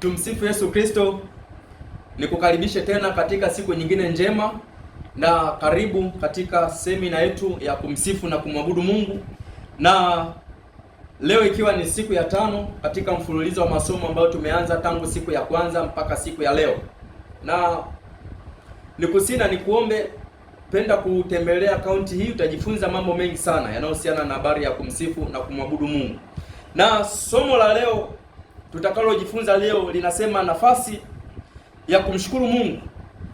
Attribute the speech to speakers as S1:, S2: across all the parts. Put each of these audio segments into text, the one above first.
S1: Tumsifu Yesu Kristo. Nikukaribishe tena katika siku nyingine njema, na karibu katika semina yetu ya kumsifu na kumwabudu Mungu. Na leo ikiwa ni siku ya 5 katika mfululizo wa masomo ambayo tumeanza tangu siku ya kwanza mpaka siku ya leo. Na nikusina nikuombe, penda kutembelea akaunti hii, utajifunza mambo mengi sana yanayohusiana na habari ya kumsifu na kumwabudu Mungu. Na somo la leo tutakalojifunza leo linasema nafasi ya kumshukuru Mungu.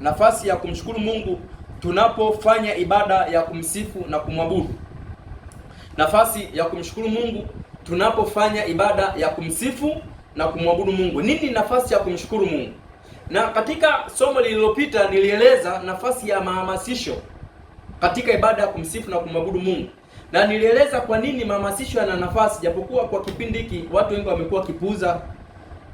S1: Nafasi ya kumshukuru Mungu tunapofanya ibada ya kumsifu na kumwabudu. Nafasi ya kumshukuru Mungu tunapofanya ibada ya kumsifu na kumwabudu Mungu. Nini nafasi ya kumshukuru Mungu? Na katika somo lililopita nilieleza nafasi ya mahamasisho katika ibada ya kumsifu na kumwabudu Mungu. Na nilieleza kwa nini mahamasisho yana nafasi, japokuwa kwa kipindi hiki watu wengi wamekuwa kipuuza,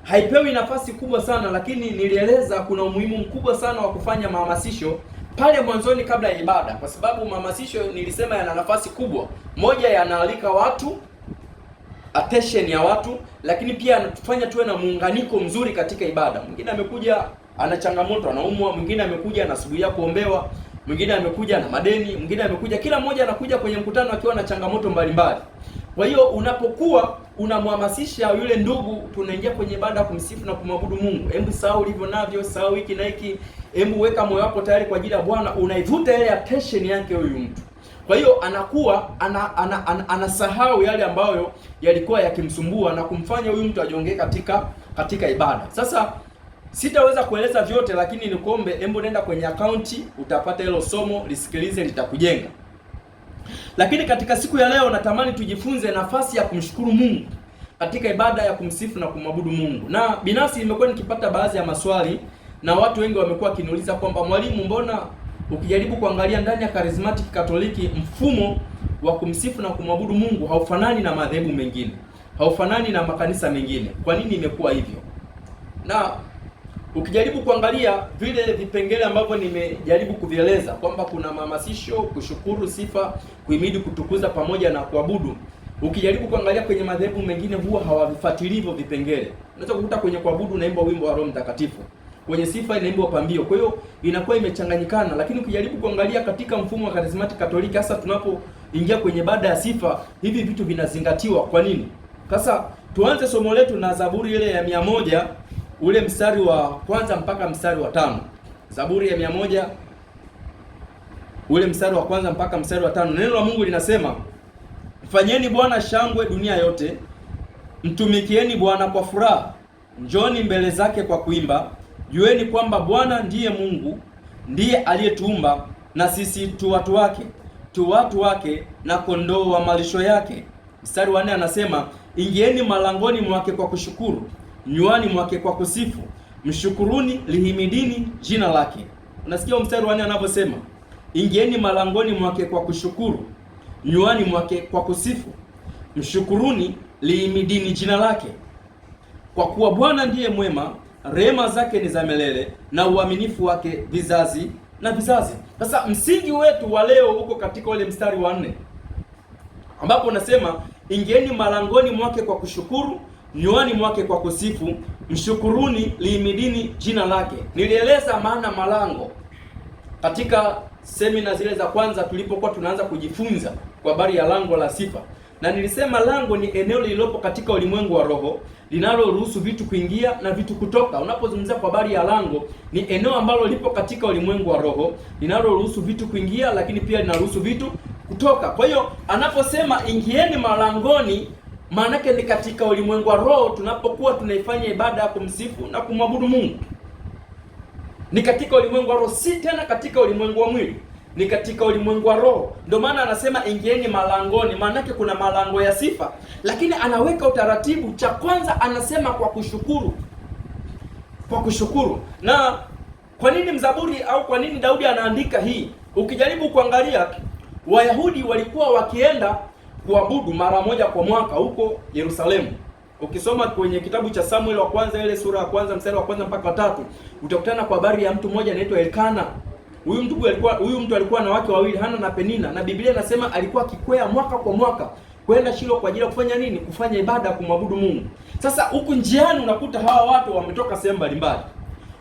S1: haipewi nafasi kubwa sana, lakini nilieleza kuna umuhimu mkubwa sana wa kufanya mahamasisho pale mwanzoni kabla ya ibada, kwa sababu mahamasisho nilisema yana nafasi kubwa. Moja, yanaalika watu, attention ya watu, lakini pia anatufanya tuwe na muunganiko mzuri katika ibada. Mwingine amekuja ana changamoto, anaumwa, mwingine amekuja anasubiria kuombewa, mwingine amekuja na madeni, mwingine amekuja, kila mmoja anakuja kwenye mkutano akiwa na changamoto mbalimbali. Kwa hiyo unapokuwa unamhamasisha yule ndugu, tunaingia kwenye ibada kumsifu na kumwabudu Mungu, hebu sahau ulivyo navyo, sahau hiki na hiki, hebu weka moyo wako tayari kwa ajili ya Bwana, unaivuta ile attention yake huyu mtu. Kwa hiyo anakuwa anasahau yale ambayo yalikuwa yakimsumbua na kumfanya huyu mtu ajiongee katika ibada. Sasa sitaweza kueleza vyote, lakini nikuombe, hebu nenda kwenye akaunti, utapata hilo somo, lisikilize, litakujenga. Lakini katika siku ya leo natamani tujifunze nafasi ya kumshukuru Mungu katika ibada ya kumsifu na kumwabudu Mungu. Na binafsi nimekuwa nikipata baadhi ya maswali, na watu wengi wamekuwa wakiniuliza kwamba mwalimu, mbona ukijaribu kuangalia ndani ya Charismatic Katoliki mfumo wa kumsifu na kumwabudu Mungu haufanani na madhehebu mengine, haufanani na makanisa mengine. Kwa nini imekuwa hivyo? Na ukijaribu kuangalia vile vipengele ambavyo nimejaribu kuvieleza kwamba kuna mahamasisho, kushukuru, sifa, kuhimidi, kutukuza pamoja na kuabudu, ukijaribu kuangalia kwenye madhehebu mengine huwa hawavifuatilii hivyo vipengele. Unaweza kukuta kwenye kuabudu naimba wimbo wa Roho Mtakatifu, kwenye sifa inaimba pambio, kwa hiyo inakuwa imechanganyikana. Lakini ukijaribu kuangalia katika mfumo wa Charismatic Katoliki, hasa tunapoingia kwenye ibada ya sifa, hivi vitu vinazingatiwa. Kwa nini? Sasa tuanze somo letu na Zaburi ile ya 100 ule mstari wa kwanza mpaka mstari wa 5. Zaburi ya 100 ule mstari wa kwanza mpaka mstari wa 5. Neno la Mungu linasema, mfanyeni Bwana shangwe dunia yote, mtumikieni Bwana kwa furaha, njoni mbele zake kwa kuimba. Jueni kwamba Bwana ndiye Mungu, ndiye aliyetuumba, na sisi tu watu wake na kondoo wa malisho yake. Mstari wa 4 anasema, ingieni malangoni mwake kwa kushukuru, nywani mwake kwa kusifu, mshukuruni, lihimidini jina lake. Unasikia mstari wa 4 anavyosema, ingieni malangoni mwake kwa kushukuru, nywani mwake kwa kusifu, mshukuruni, lihimidini jina lake. Kwa kuwa Bwana ndiye mwema, rehema zake ni za milele, na uaminifu wake vizazi na vizazi. Sasa msingi wetu wa leo uko katika ule mstari wa 4 ambapo unasema, ingieni malangoni mwake kwa kushukuru, nywani mwake kwa kusifu, mshukuruni, lihimidini jina lake. Nilieleza maana malango katika semina zile za kwanza tulipokuwa tunaanza kujifunza kwa habari ya lango la sifa, na nilisema lango ni eneo lililopo katika ulimwengu wa roho linaloruhusu vitu kuingia na vitu kutoka. Unapozungumzia kwa habari ya lango, ni eneo ambalo lipo katika ulimwengu wa roho linaloruhusu vitu kuingia, lakini pia linaruhusu vitu kutoka. Kwa hiyo anaposema ingieni malangoni, maana yake ni katika ulimwengu wa roho. Tunapokuwa tunaifanya ibada ya kumsifu na kumwabudu Mungu, ni katika ulimwengu wa roho, si tena katika ulimwengu wa mwili, ni katika ulimwengu wa roho. Ndio maana anasema ingieni malangoni, maana yake kuna malango ya sifa, lakini anaweka utaratibu. Cha kwanza anasema kwa kushukuru, kwa kushukuru. Na kwa nini mzaburi au kwa nini Daudi anaandika hii? Ukijaribu kuangalia, Wayahudi walikuwa wakienda kuabudu mara moja kwa mwaka huko Yerusalemu. Ukisoma kwenye kitabu cha Samuel wa kwanza ile sura ya kwanza mstari wa kwanza mpaka 3, utakutana kwa habari ya mtu mmoja anaitwa Elkana. Huyu mtu alikuwa na wake wawili, Hana na Penina, na Biblia inasema alikuwa akikwea mwaka kwa mwaka kwenda Shilo kwa ajili ya kufanya nini? Kufanya ibada, kumwabudu Mungu. Sasa huku njiani unakuta hawa watu wametoka sehemu mbalimbali,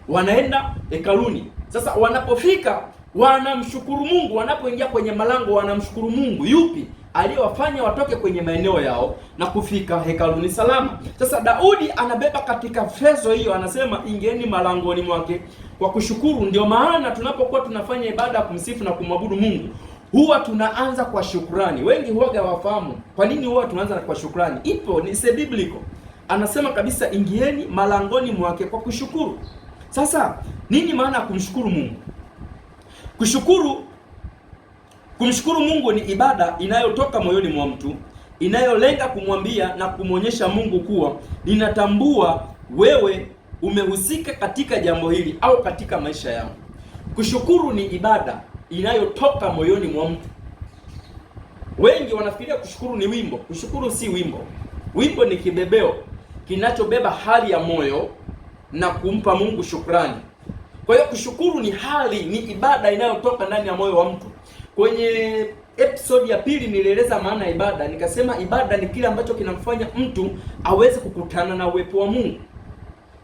S1: wanaenda hekaluni. Sasa wanapofika wanamshukuru Mungu, wanapoingia kwenye malango wanamshukuru Mungu. Yupi aliyewafanya watoke kwenye maeneo yao na kufika hekaluni salama? Sasa Daudi anabeba katika frezo hiyo, anasema ingieni malangoni mwake kwa kushukuru. Ndio maana tunapokuwa tunafanya ibada ya kumsifu na kumwabudu Mungu, huwa tunaanza kwa shukrani. Wengi huwaga wafahamu kwa nini huwa tunaanza kwa shukrani. Ipo, ni biblical. Anasema kabisa ingieni malangoni mwake kwa kushukuru. Sasa nini maana ya kumshukuru Mungu? Kumshukuru Mungu ni ibada inayotoka moyoni mwa mtu, inayolenga kumwambia na kumwonyesha Mungu kuwa ninatambua wewe umehusika katika jambo hili au katika maisha yangu. Kushukuru ni ibada inayotoka moyoni mwa mtu. Wengi wanafikiria kushukuru ni wimbo. Kushukuru si wimbo. Wimbo ni kibebeo kinachobeba hali ya moyo na kumpa Mungu shukrani. Kwa hiyo kushukuru ni hali, ni ibada inayotoka ndani ya moyo wa mtu. Kwenye episode ya pili nilieleza maana ya ibada, nikasema ibada ni kile ambacho kinamfanya mtu aweze kukutana na uwepo wa Mungu.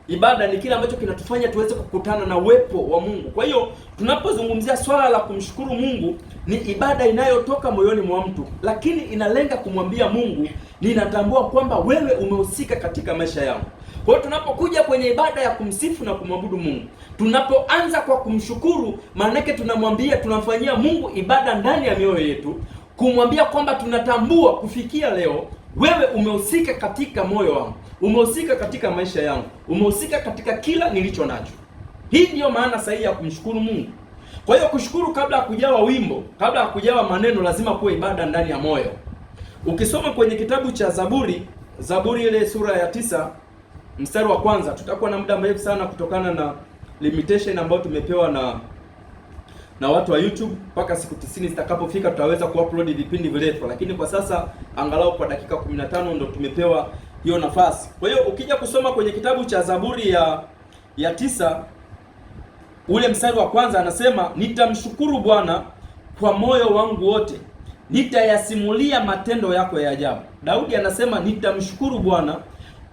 S1: Ibada ni kile ambacho kinatufanya tuweze kukutana na uwepo wa Mungu. Kwa hiyo tunapozungumzia swala la kumshukuru Mungu, ni ibada inayotoka moyoni mwa mtu, lakini inalenga kumwambia Mungu, ninatambua kwamba wewe umehusika katika maisha yangu. Kwa hiyo tunapokuja kwenye ibada ya kumsifu na kumwabudu Mungu, tunapoanza kwa kumshukuru, maana yake tunamwambia, tunamfanyia Mungu ibada ndani ya mioyo yetu, kumwambia kwamba tunatambua kufikia leo wewe umehusika katika moyo wangu, umehusika katika maisha yangu, umehusika katika kila nilicho nacho. Hii ndiyo maana sahihi ya kumshukuru Mungu. Kwa hiyo kushukuru, kabla ya kujawa wimbo, kabla ya kujawa maneno, lazima kuwa ibada ndani ya moyo. Ukisoma kwenye kitabu cha Zaburi ile sura ya 9 mstari wa kwanza, tutakuwa na muda mrefu sana kutokana na limitation ambayo tumepewa na watu wa YouTube. Mpaka siku 90 zitakapofika tutaweza kuupload vipindi virefu, lakini kwa sasa angalau kwa dakika 15 ndo tumepewa hiyo nafasi. Kwa hiyo ukija kusoma kwenye kitabu cha Zaburi ya 9 ule mstari wa kwanza, anasema nitamshukuru Bwana kwa moyo wangu wote, nitayasimulia matendo yako ya ajabu. Daudi anasema nitamshukuru Bwana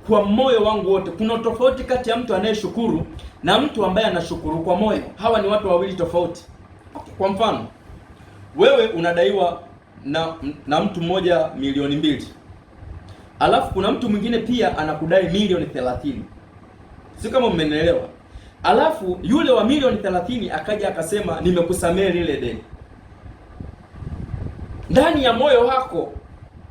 S1: kwa moyo wangu wote. Kuna tofauti kati ya mtu anayeshukuru na mtu ambaye anashukuru kwa moyo. Hawa ni watu wawili tofauti. Kwa mfano, wewe unadaiwa na mtu mmoja milioni 2. Alafu kuna mtu mwingine pia anakudai milioni 30. Si kama mmenielewa? Alafu yule wa milioni 30 akaja akasema nimekusamehe lile deni. Ndani ya moyo wako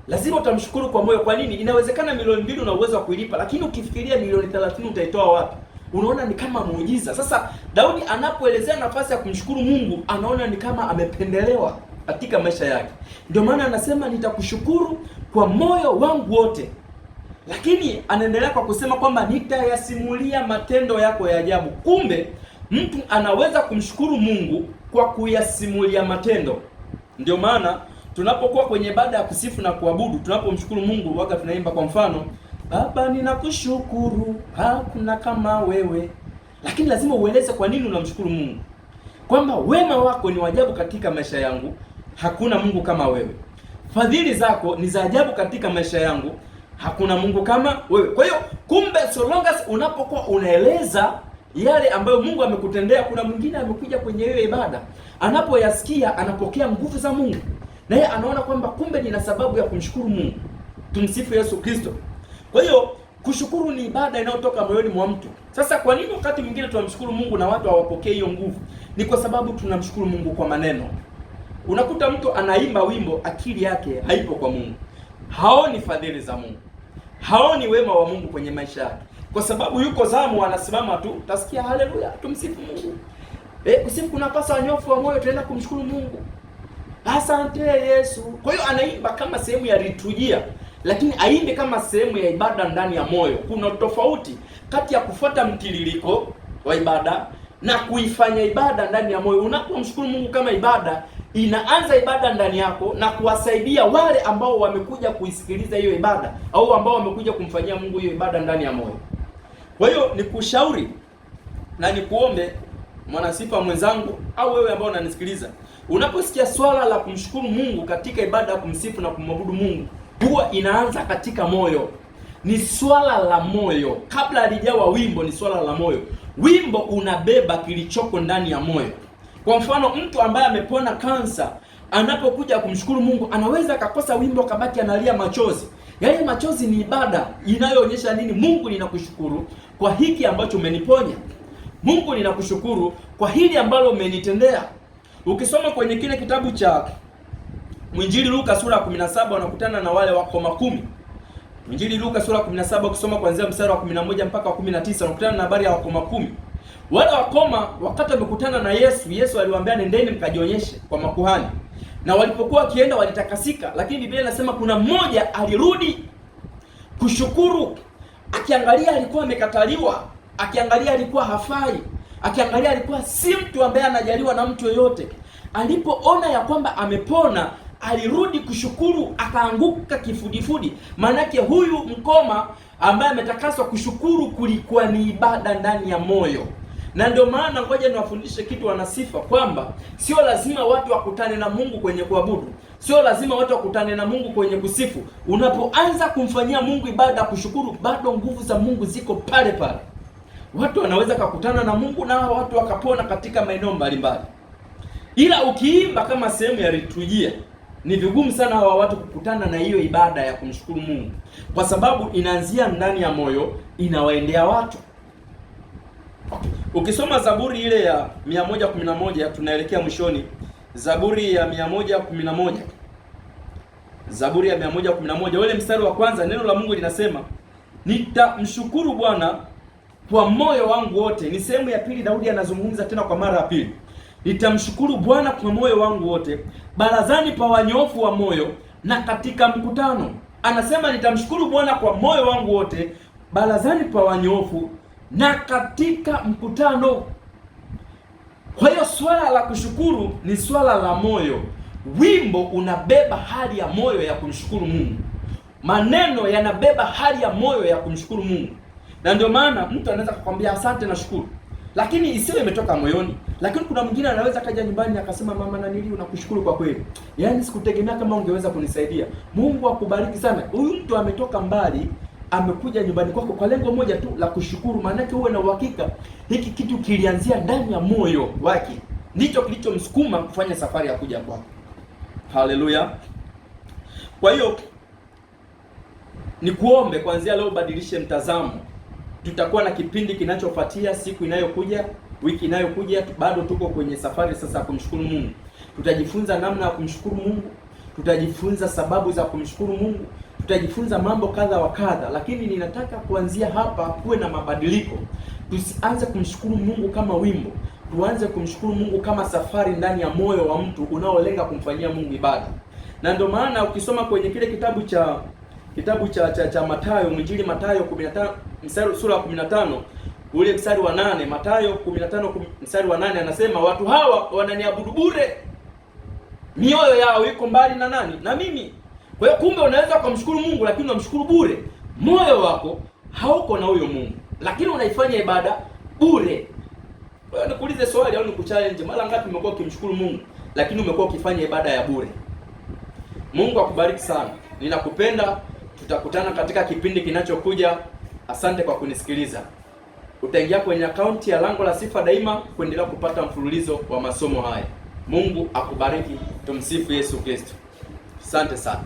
S1: lazima utamshukuru kwa moyo. Kwa nini? Inawezekana milioni 2 una uwezo wa kuilipa, lakini ukifikiria milioni 30 utaitoa wapi? Unaona ni kama muujiza. Sasa Daudi anapoelezea nafasi ya kumshukuru Mungu, anaona ni kama amependelewa katika maisha yake. Ndio maana anasema nitakushukuru kwa moyo wangu wote. Lakini anaendelea kwa kusema kwamba nitayasimulia matendo yako ya ajabu. Kumbe mtu anaweza kumshukuru Mungu kwa kuyasimulia matendo. Ndio maana tunapokuwa kwenye ibada ya kusifu na kuabudu, tunapomshukuru Mungu waga tunaimba kwa mfano, Baba ninakushukuru, hakuna kama wewe. Lakini lazima ueleze kwa nini unamshukuru Mungu. Kwamba wema wako ni wajabu katika maisha yangu, hakuna Mungu kama wewe. Fadhili zako ni za ajabu katika maisha yangu, hakuna Mungu kama wewe. Kwa hiyo kumbe, so long as unapokuwa unaeleza yale ambayo Mungu amekutendea, kuna mwingine amekuja kwenye hiyo ibada, anapoyasikia anapokea nguvu za Mungu, na yeye anaona kwamba kumbe nina sababu ya kumshukuru Mungu. Tumsifu Yesu Kristo. Kwa hiyo kushukuru ni ibada inayotoka moyoni mwa mtu. Sasa kwa nini wakati mwingine tunamshukuru Mungu na watu hawapokee hiyo nguvu? Ni kwa sababu tunamshukuru Mungu kwa maneno. Unakuta mtu anaimba wimbo, akili yake haipo kwa Mungu, haoni fadhili za Mungu, haoni wema wa Mungu kwenye maisha yake, kwa sababu yuko zamu anasimama tu, utasikia haleluya, tumsifu Mungu. Kusifu kunapasa wanyofu wa moyo, tunaenda kumshukuru Mungu, asante Yesu. Kwa hiyo anaimba kama sehemu ya liturujia, lakini aimbe kama sehemu ya ibada ndani ya moyo. Kuna tofauti kati ya kufuata mtiririko wa ibada na kuifanya ibada ndani ya moyo. Unapomshukuru Mungu kama ibada, inaanza ibada ndani yako na kuwasaidia wale ambao wamekuja kuisikiliza hiyo ibada, au ambao wamekuja kumfanyia Mungu hiyo ibada ndani ya moyo. Kwa hiyo nikushauri na nikuombe, mwanasifa mwenzangu, au wewe ambao unanisikiliza, unaposikia swala la kumshukuru Mungu katika ibada ya kumsifu na kumwabudu Mungu, huwa inaanza katika moyo. ni swala la moyo. Kabla halijawa wimbo, ni swala la moyo. Wimbo unabeba kilichoko ndani ya moyo. Kwa mfano, mtu ambaye amepona kansa anapokuja kumshukuru Mungu anaweza akakosa wimbo, kabaki analia machozi. Yaani machozi ni ibada inayoonyesha nini? Mungu, ninakushukuru kwa hiki ambacho umeniponya. Mungu, ninakushukuru kwa hili ambalo umenitendea. Ukisoma kwenye kile kitabu cha Mwinjili Luka sura ya 17 wanakutana na wale wakoma 10. Mwinjili Luka sura ya 17 ukisoma kuanzia mstari wa 11 mpaka wa 19 wanakutana na habari ya wakoma 10. Wale wakoma wakati wamekutana na Yesu, Yesu aliwaambia nendeni mkajionyeshe kwa makuhani. Na walipokuwa wakienda walitakasika, lakini Biblia inasema kuna mmoja alirudi kushukuru, akiangalia alikuwa amekataliwa, akiangalia alikuwa hafai, akiangalia alikuwa si mtu ambaye anajaliwa na mtu yoyote. Alipoona ya kwamba amepona, alirudi kushukuru, akaanguka kifudifudi. Maanake huyu mkoma ambaye ametakaswa, kushukuru kulikuwa ni ibada ndani ya moyo. Na ndio maana ngoja niwafundishe kitu wanasifa, kwamba sio lazima watu wakutane na Mungu kwenye kuabudu, sio lazima watu wakutane na Mungu kwenye kusifu. Unapoanza kumfanyia Mungu ibada, kushukuru, bado nguvu za Mungu ziko pale pale. Watu wanaweza kukutana na Mungu na watu wakapona katika maeneo mbalimbali. Ila ukiimba kama sehemu ya liturujia, ni vigumu sana hawa watu kukutana na hiyo ibada ya kumshukuru Mungu, kwa sababu inaanzia ndani ya moyo, inawaendea watu. Ukisoma Zaburi ile ya 111, tunaelekea mwishoni. Zaburi ya 111, Zaburi ya 111 ule mstari wa kwanza, neno la Mungu linasema nitamshukuru Bwana kwa moyo wangu wote. Ni sehemu ya pili, Daudi anazungumza tena kwa mara ya pili. Nitamshukuru Bwana kwa moyo wangu wote, barazani pa wanyofu wa moyo na katika mkutano. Anasema nitamshukuru Bwana kwa moyo wangu wote, barazani pa wanyofu na katika mkutano. Kwa hiyo swala la kushukuru ni swala la moyo. Wimbo unabeba hali ya moyo ya kumshukuru Mungu. Maneno yanabeba hali ya moyo ya kumshukuru Mungu. Na ndio maana mtu anaweza kukwambia asante na shukuru, lakini isiwe imetoka moyoni. Lakini kuna mwingine anaweza kaja nyumbani akasema, mama nanili, unakushukuru kwa kweli. Yaani sikutegemea kama ungeweza kunisaidia. Mungu akubariki sana. Huyu mtu ametoka mbali, amekuja nyumbani kwako kwa lengo moja tu la kushukuru. Maanake uwe na uhakika hiki kitu kilianzia ndani ya moyo wake, ndicho kilichomsukuma kufanya safari ya kuja kwako. Haleluya. Kwa hiyo nikuombe kuanzia leo badilishe mtazamo. Tutakuwa na kipindi kinachofuatia siku inayokuja, wiki inayokuja. Bado tuko kwenye safari sasa ya kumshukuru Mungu. Tutajifunza namna ya kumshukuru Mungu, tutajifunza sababu za kumshukuru Mungu, tutajifunza mambo kadha wa kadha. Lakini ninataka kuanzia hapa kuwe na mabadiliko. Tusianze kumshukuru Mungu kama wimbo, tuanze kumshukuru Mungu kama safari ndani ya moyo wa mtu unaolenga kumfanyia Mungu ibada. Na ndio maana ukisoma kwenye kile kitabu cha Mathayo, Mwinjili Mathayo 15 sura ya 15 ule mstari wa 8, Mathayo 15 mstari wa 8 anasema, watu hawa wananiabudu bure, mioyo yao iko mbali na nani? Na mimi. Kwa hiyo kumbe unaweza kumshukuru Mungu lakini unamshukuru bure. Moyo wako hauko na huyo Mungu, lakini unaifanya ibada bure. Kwa hiyo nikuulize swali au nikuchallenge, mara ngapi umekuwa ukimshukuru Mungu lakini umekuwa ukifanya ibada ya bure? Mungu akubariki sana. Ninakupenda. Tutakutana katika kipindi kinachokuja. Asante kwa kunisikiliza. Utaingia kwenye akaunti ya Lango la Sifa Daima kuendelea kupata mfululizo wa masomo haya. Mungu akubariki. Tumsifu Yesu Kristo. Asante sana.